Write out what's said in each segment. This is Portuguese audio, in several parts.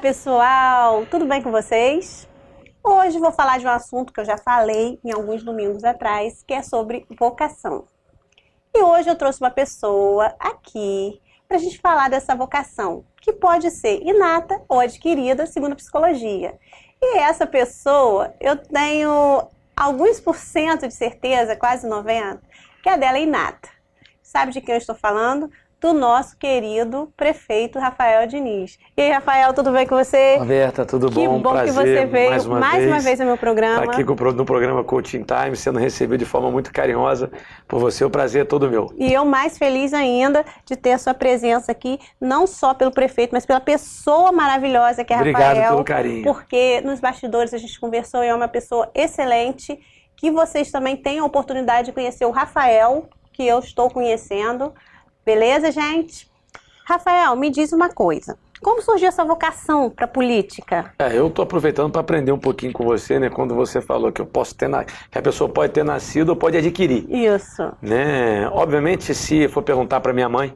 pessoal! Tudo bem com vocês? Hoje vou falar de um assunto que eu já falei em alguns domingos atrás, que é sobre vocação. E hoje eu trouxe uma pessoa aqui para a gente falar dessa vocação, que pode ser inata ou adquirida, segundo a psicologia. E essa pessoa, eu tenho alguns % de certeza, quase 90%, que a dela é inata. Sabe de quem eu estou falando? Do nosso querido prefeito Rafael Diniz. E aí, Rafael, tudo bem com você? Roberta, tudo bom? Que bom prazer, que você veio mais uma vez no meu programa. Aqui no programa Coaching Time, sendo recebido de forma muito carinhosa por você. O prazer é todo meu. E eu mais feliz ainda de ter a sua presença aqui, não só pelo prefeito, mas pela pessoa maravilhosa que é Rafael. Obrigado pelo carinho. Porque nos bastidores a gente conversou e é uma pessoa excelente, que vocês também têm a oportunidade de conhecer o Rafael, que eu estou conhecendo. Beleza, gente? Rafael, me diz uma coisa. Como surgiu essa vocação para política? Eu estou aproveitando para aprender um pouquinho com você, né? Quando você falou que eu posso ter que a pessoa pode ter nascido ou pode adquirir. Isso. Né? Obviamente, se for perguntar para minha mãe,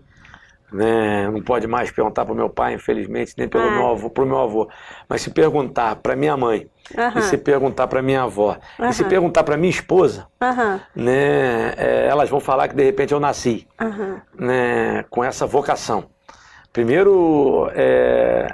né? Não pode mais perguntar para o meu pai, infelizmente, nem pelo meu avô. Mas se perguntar para minha mãe, e se perguntar para minha avó, e se perguntar para minha esposa, né? Elas vão falar que de repente eu nasci, né? Com essa vocação. Primeiro,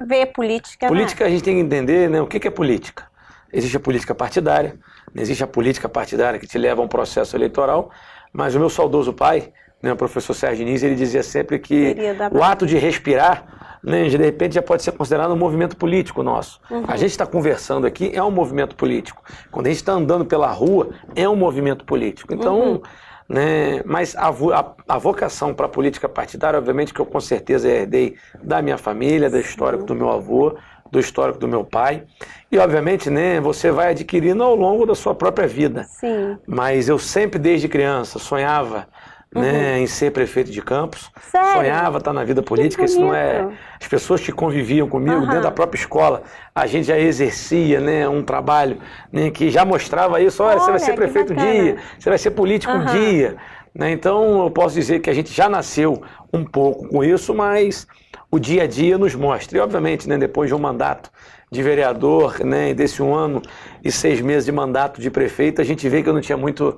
ver política. Política, a gente tem que entender, né? O que é política. Existe a política partidária, existe a política partidária que te leva a um processo eleitoral, mas o meu saudoso pai, né, o professor Sérgio Diniz, ele dizia sempre que o ato de respirar, né, de repente já pode ser considerado um movimento político nosso. A gente está conversando aqui, é um movimento político. Quando a gente está andando pela rua, é um movimento político. Então, né, mas a vocação para a política partidária, obviamente que eu com certeza herdei da minha família, do histórico do meu avô, do histórico do meu pai. E, obviamente, né, você vai adquirindo ao longo da sua própria vida. Sim. Mas eu sempre, desde criança, sonhava, né, em ser prefeito de Campos. Sério? Sonhava estar na vida política. Isso não é... As pessoas que conviviam comigo dentro da própria escola, a gente já exercia, né, um trabalho, né, que já mostrava isso. Olha, você vai ser prefeito um dia, você vai ser político um dia. Né? Então, eu posso dizer que a gente já nasceu um pouco com isso, mas o dia a dia nos mostra. E, obviamente, né, depois de um mandato de vereador, né, e desse 1 ano e 6 meses de mandato de prefeito, a gente vê que eu não tinha muito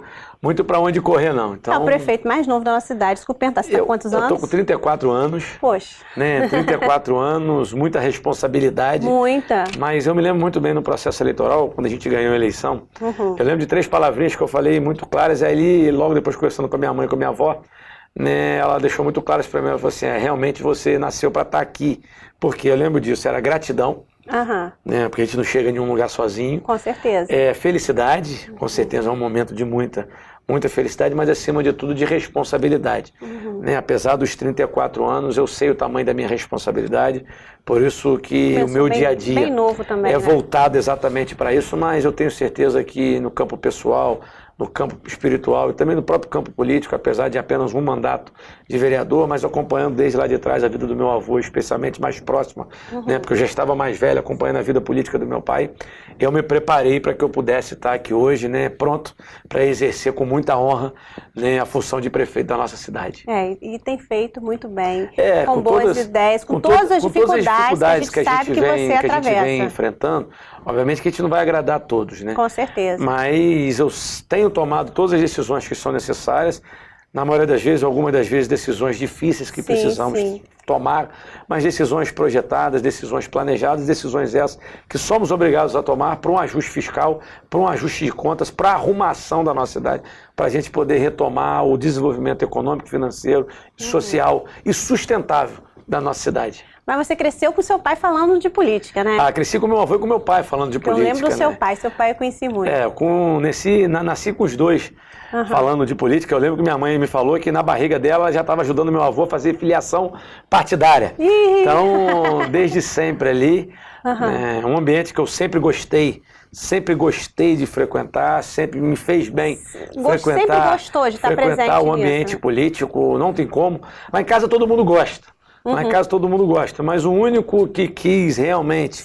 para onde correr, não. Então, é o prefeito mais novo da nossa cidade. Desculpa perguntar, você está com quantos anos? Eu estou com 34 anos. Poxa. Né, 34 anos, muita responsabilidade. Muita. Mas eu me lembro muito bem no processo eleitoral, quando a gente ganhou a eleição. Eu lembro de 3 palavrinhas que eu falei muito claras, aí logo depois conversando com a minha mãe e com a minha avó, né, ela deixou muito claras para mim, ela falou assim, realmente você nasceu para estar aqui, porque eu lembro disso, era gratidão, né, porque a gente não chega em nenhum lugar sozinho. Com certeza. Felicidade, com certeza é um momento de muita felicidade, mas acima de tudo de responsabilidade. Né, apesar dos 34 anos, eu sei o tamanho da minha responsabilidade, por isso que o meu dia a dia bem novo também, voltado exatamente para isso, mas eu tenho certeza que no campo pessoal, no campo espiritual e também no próprio campo político, apesar de apenas um mandato de vereador, mas acompanhando desde lá de trás a vida do meu avô, especialmente mais próxima, né, porque eu já estava mais velho acompanhando a vida política do meu pai, eu me preparei para que eu pudesse estar aqui hoje, né, pronto para exercer com muita honra, né, a função de prefeito da nossa cidade. E tem feito muito bem, com boas ideias, com todas as dificuldades que a gente vem enfrentando. Obviamente que a gente não vai agradar a todos, né? Com certeza. Mas eu tenho tomado todas as decisões que são necessárias, na maioria das vezes, algumas das vezes, decisões difíceis que precisamos tomar, mas decisões projetadas, decisões planejadas, decisões essas que somos obrigados a tomar para um ajuste fiscal, para um ajuste de contas, para a arrumação da nossa cidade, para a gente poder retomar o desenvolvimento econômico, financeiro, social e sustentável da nossa cidade. Mas você cresceu com seu pai falando de política, né? Cresci com meu avô e com meu pai falando de política. Eu lembro do seu pai eu conheci muito. Nasci com os dois falando de política. Eu lembro que minha mãe me falou que na barriga dela ela já estava ajudando meu avô a fazer filiação partidária. Então, desde sempre ali, um ambiente que eu sempre gostei de frequentar, sempre me fez bem sempre gostou de estar presente frequentar o ambiente político, não tem como. Lá em casa todo mundo gosta. Lá em casa todo mundo gosta, mas o único que quis realmente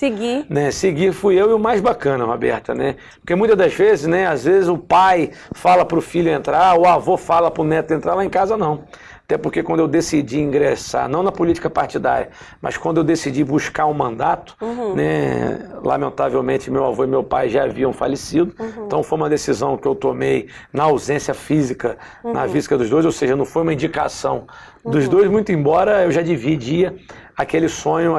seguir fui eu, e o mais bacana, Roberta, né? Porque muitas das vezes, né, às vezes o pai fala para o filho entrar, o avô fala para o neto entrar, lá em casa não. até porque quando eu decidi ingressar, não na política partidária, mas quando eu decidi buscar um mandato, né, lamentavelmente meu avô e meu pai já haviam falecido, então foi uma decisão que eu tomei na ausência física, na física dos dois, ou seja, não foi uma indicação dos dois, muito embora eu já dividia aquele sonho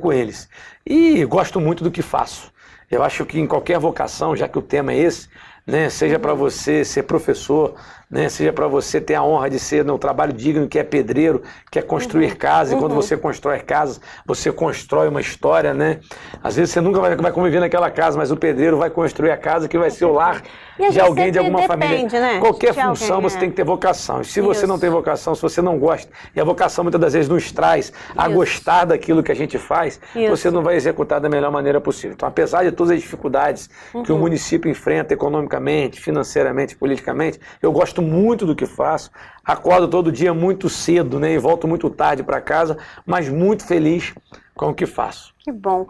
com eles. E gosto muito do que faço. Eu acho que em qualquer vocação, já que o tema é esse, né, seja para você ser professor, né, seja para você ter a honra de ser no trabalho digno, que é pedreiro, que é construir casas, e quando você constrói casas, você constrói uma história, né? Às vezes você nunca vai conviver naquela casa, mas o pedreiro vai construir a casa que vai ser o lar de alguém, de alguma família. Né? Qualquer função você tem que ter vocação. E se você não tem vocação, se você não gosta, e a vocação muitas das vezes nos traz a gostar daquilo que a gente faz, você não vai executar da melhor maneira possível. Então, apesar de todas as dificuldades que o município enfrenta economicamente, financeiramente, politicamente, eu gosto muito do que faço, acordo todo dia muito cedo, né, e volto muito tarde para casa, mas muito feliz com o que faço. Que bom.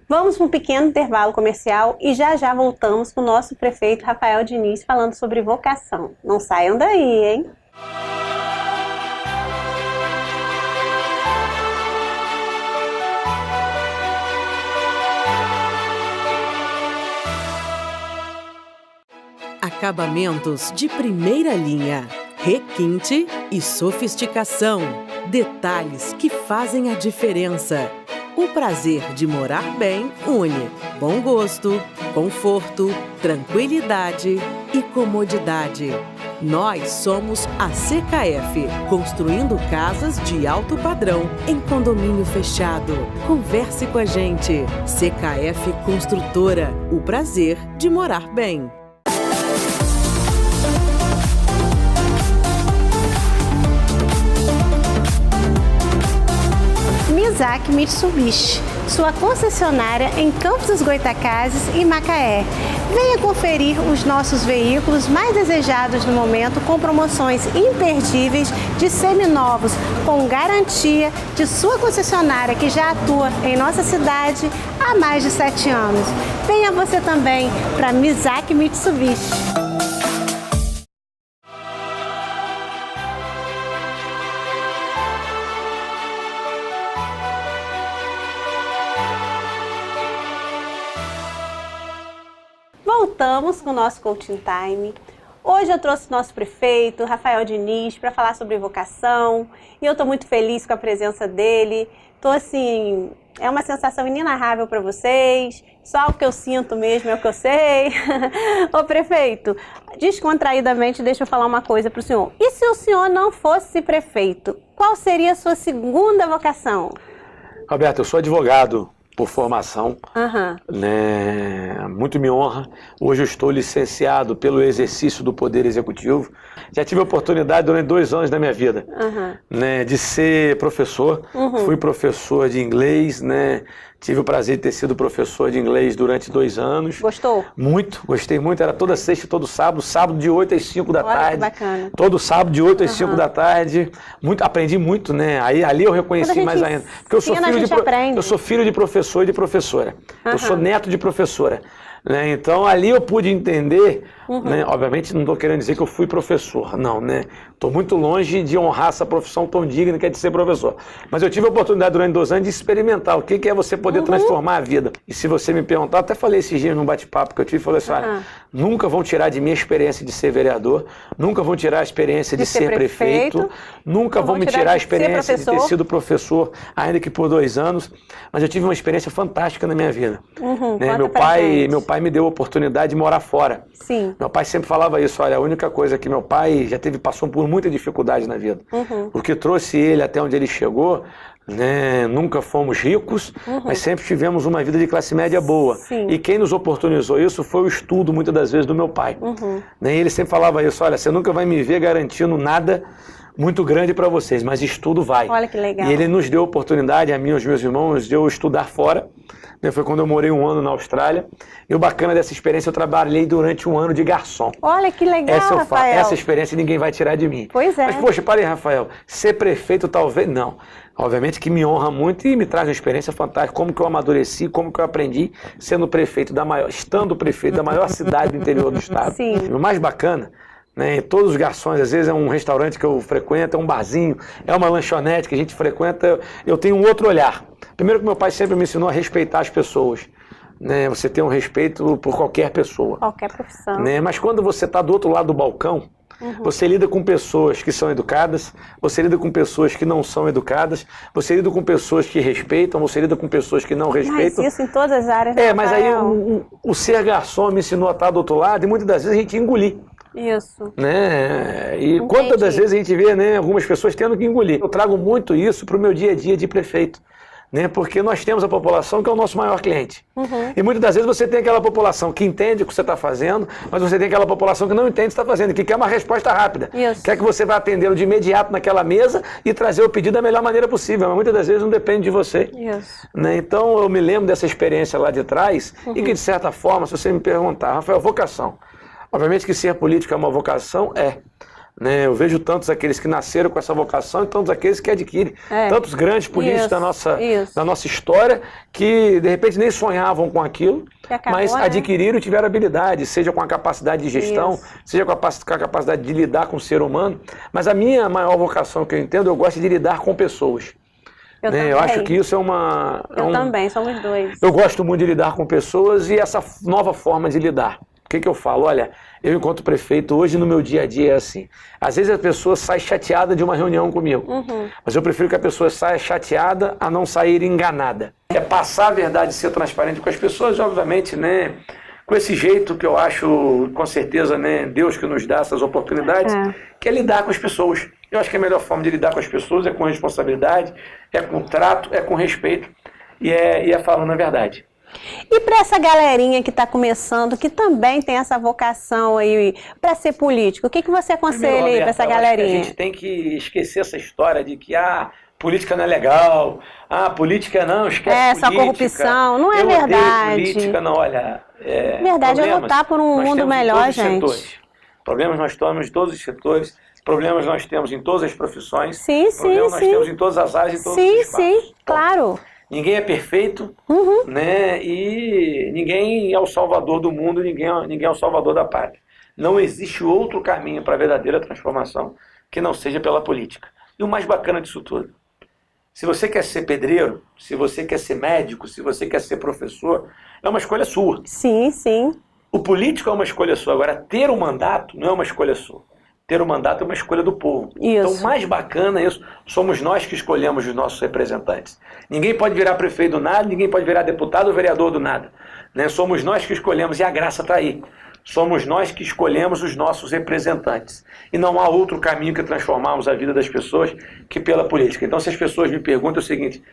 Vamos para um pequeno intervalo comercial e já já voltamos com o nosso prefeito Rafael Diniz falando sobre vocação. Não saiam daí, hein? Acabamentos de primeira linha, requinte e sofisticação. Detalhes que fazem a diferença. O prazer de morar bem une bom gosto, conforto, tranquilidade e comodidade. Nós somos a CKF, construindo casas de alto padrão em condomínio fechado. Converse com a gente. CKF Construtora, o prazer de morar bem. Mizaki Mitsubishi, sua concessionária em Campos dos Goytacazes e Macaé. Venha conferir os nossos veículos mais desejados no momento com promoções imperdíveis de seminovos, com garantia de sua concessionária que já atua em nossa cidade há mais de 7 anos. Venha você também para Mizaki Mitsubishi. Voltamos com o nosso Coaching Time. Hoje eu trouxe o nosso prefeito, Rafael Diniz, para falar sobre vocação. E eu estou muito feliz com a presença dele. Estou assim, é uma sensação inenarrável para vocês. Só o que eu sinto mesmo é o que eu sei. Ô prefeito, descontraídamente deixa eu falar uma coisa para o senhor. E se o senhor não fosse prefeito, qual seria a sua segunda vocação? Roberto, eu sou advogado por formação, né? Muito me honra. Hoje eu estou licenciado pelo exercício do Poder Executivo. Já tive a oportunidade durante 2 anos da minha vida, né, de ser professor. Fui professor de inglês, né? Tive o prazer de ter sido professor de inglês durante 2 anos. Gostou? Muito, gostei muito. Era toda sexta e todo sábado, sábado de 8 às 5 da Olha, tarde. que bacana. Todo sábado de 8 às 5 da tarde. Muito, aprendi muito, né? Aí, ali eu reconheci mais ainda. Porque eu sou filho de professor e de professora. Eu sou neto de professora. Né? Então ali eu pude entender, né? Obviamente não estou querendo dizer que eu fui professor, não, né? Estou muito longe de honrar essa profissão tão digna que é de ser professor. Mas eu tive a oportunidade durante 2 anos de experimentar o que é você poder transformar a vida. E se você me perguntar, até falei esses dias num bate-papo que eu tive, falei assim, olha, nunca vão tirar de mim a experiência de ser vereador, nunca vão tirar a experiência de ser prefeito, nunca vão me tirar a experiência de ter sido professor, ainda que por 2 anos, mas eu tive uma experiência fantástica na minha vida. Né? Meu pai me deu a oportunidade de morar fora. Sim. Meu pai sempre falava isso, olha, a única coisa que meu pai passou por muita dificuldade na vida. O que trouxe ele até onde ele chegou, né, nunca fomos ricos, mas sempre tivemos uma vida de classe média boa. Sim. E quem nos oportunizou isso foi o estudo, muitas das vezes, do meu pai. Né, ele sempre falava isso, olha, você nunca vai me ver garantindo nada muito grande para vocês, mas estudo vai. Olha que legal. E ele nos deu a oportunidade, a mim e aos meus irmãos, de eu estudar fora. Foi quando eu morei 1 ano na Austrália. E o bacana dessa experiência, eu trabalhei durante 1 ano de garçom. Olha que legal, Rafael. Essa experiência ninguém vai tirar de mim. Pois é. Mas, poxa, parei, Rafael, ser prefeito talvez... Não. Obviamente que me honra muito e me traz uma experiência fantástica. Como que eu amadureci, como que eu aprendi estando prefeito da maior cidade do interior do estado. Sim. E o mais bacana, né? E todos os garçons, às vezes é um restaurante que eu frequento, é um barzinho, é uma lanchonete que a gente frequenta, eu tenho um outro olhar. Primeiro que meu pai sempre me ensinou a respeitar as pessoas, né? Você tem um respeito por qualquer pessoa. Qualquer profissão. Né? Mas quando você está do outro lado do balcão, você lida com pessoas que são educadas, você lida com pessoas que não são educadas, você lida com pessoas que respeitam, você lida com pessoas que não respeitam. Mas isso em todas as áreas. Mas aí o ser garçom me ensinou a estar do outro lado e muitas das vezes a gente engolir. Isso. Né? E quantas das vezes a gente vê, né, algumas pessoas tendo que engolir. Eu trago muito isso para o meu dia a dia de prefeito. Né? Porque nós temos a população que é o nosso maior cliente. E muitas das vezes você tem aquela população que entende o que você está fazendo, mas você tem aquela população que não entende o que você está fazendo, que quer uma resposta rápida. Isso. Quer que você vá atendê-lo de imediato naquela mesa e trazer o pedido da melhor maneira possível. Mas muitas das vezes não depende de você. Isso. Né? Então eu me lembro dessa experiência lá de trás e que de certa forma, se você me perguntar, Rafael, vocação. Obviamente que ser político é uma vocação, né? Eu vejo tantos aqueles que nasceram com essa vocação e tantos aqueles que adquirem. Tantos grandes políticos da nossa história que de repente nem sonhavam com aquilo, mas adquiriram e tiveram habilidade, seja com a capacidade de gestão, seja com a capacidade de lidar com o ser humano. Mas a minha maior vocação que eu entendo, eu gosto de lidar com pessoas. Eu acho que isso é uma... Eu também, somos dois. Eu gosto muito de lidar com pessoas e essa nova forma de lidar. O que eu falo? Olha, eu enquanto prefeito, hoje no meu dia a dia é assim. Às vezes a pessoa sai chateada de uma reunião comigo, mas eu prefiro que a pessoa saia chateada a não sair enganada. É passar a verdade e ser transparente com as pessoas, obviamente, né? Com esse jeito que eu acho, com certeza, né, Deus que nos dá essas oportunidades, que é lidar com as pessoas. Eu acho que a melhor forma de lidar com as pessoas é com responsabilidade, é com trato, é com respeito e é falando a verdade. E para essa galerinha que está começando, que também tem essa vocação aí para ser político, o que você aconselha aí para essa galerinha? A gente tem que esquecer essa história de que política não é legal, política não, esquece política. Só corrupção, não é verdade. Política não, olha... verdade é lutar por um mundo melhor, gente. Problemas nós temos em todos os setores, problemas nós temos em todas as profissões, sim, problemas nós temos em todas as áreas, em todos os espaços. Sim, claro. Ninguém é perfeito, né? E ninguém é o salvador do mundo, ninguém é o salvador da pátria. Não existe outro caminho para a verdadeira transformação que não seja pela política. E o mais bacana disso tudo, se você quer ser pedreiro, se você quer ser médico, se você quer ser professor, é uma escolha sua. Sim. O político é uma escolha sua. Agora, ter um mandato não é uma escolha sua. Ter um mandato é uma escolha do povo. Isso. Então, o mais bacana é isso. Somos nós que escolhemos os nossos representantes. Ninguém pode virar prefeito do nada, ninguém pode virar deputado ou vereador do nada. Né? Somos nós que escolhemos, e a graça está aí. Somos nós que escolhemos os nossos representantes. E não há outro caminho que transformarmos a vida das pessoas que pela política. Então, se as pessoas me perguntam o seguinte: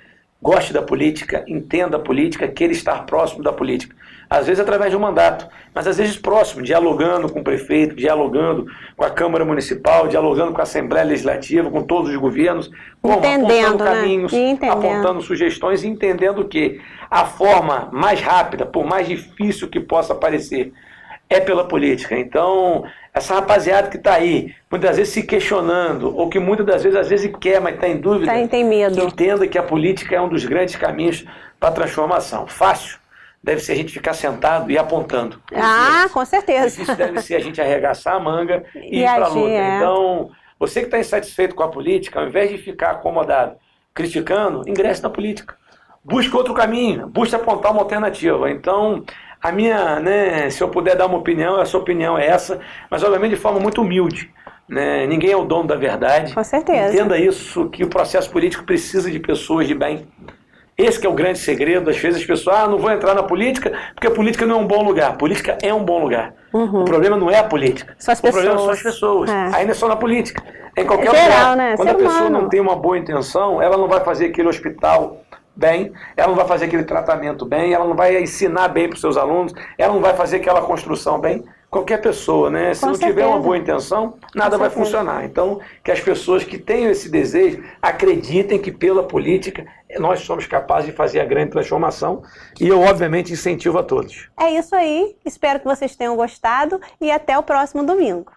goste da política, entenda a política, queira estar próximo da política. Às vezes através de um mandato, mas às vezes próximo, dialogando com o prefeito, dialogando com a Câmara Municipal, dialogando com a Assembleia Legislativa, com todos os governos, apontando caminhos, apontando sugestões e entendendo que a forma mais rápida, por mais difícil que possa parecer, é pela política. Então, essa rapaziada que está aí, muitas vezes se questionando, ou que muitas das vezes, às vezes quer, mas está em dúvida, tem medo. Entenda que a política é um dos grandes caminhos para a transformação. Fácil deve ser a gente ficar sentado e apontando. Com certeza. Difícil deve ser a gente arregaçar a manga e ir para a luta. Então, você que está insatisfeito com a política, ao invés de ficar acomodado criticando, ingresse na política. Busque outro caminho, busque apontar uma alternativa. Então, a minha, né, se eu puder dar uma opinião, essa opinião é essa, mas obviamente de forma muito humilde. Né? Ninguém é o dono da verdade. Com certeza. Entenda isso, que o processo político precisa de pessoas de bem. Esse que é o grande segredo. Às vezes as pessoas, não vou entrar na política, porque a política não é um bom lugar. A política é um bom lugar. O problema não é a política. O problema são as pessoas. Aí não é só na política. É em qualquer lugar. Né? Quando a pessoa não tem uma boa intenção, ela não vai fazer aquele hospital bem, ela não vai fazer aquele tratamento bem, ela não vai ensinar bem para os seus alunos, ela não vai fazer aquela construção bem. Qualquer pessoa, né? Se não tiver uma boa intenção, nada vai funcionar. Então, que as pessoas que tenham esse desejo acreditem que pela política nós somos capazes de fazer a grande transformação, e eu obviamente incentivo a todos. É isso aí, espero que vocês tenham gostado e até o próximo domingo.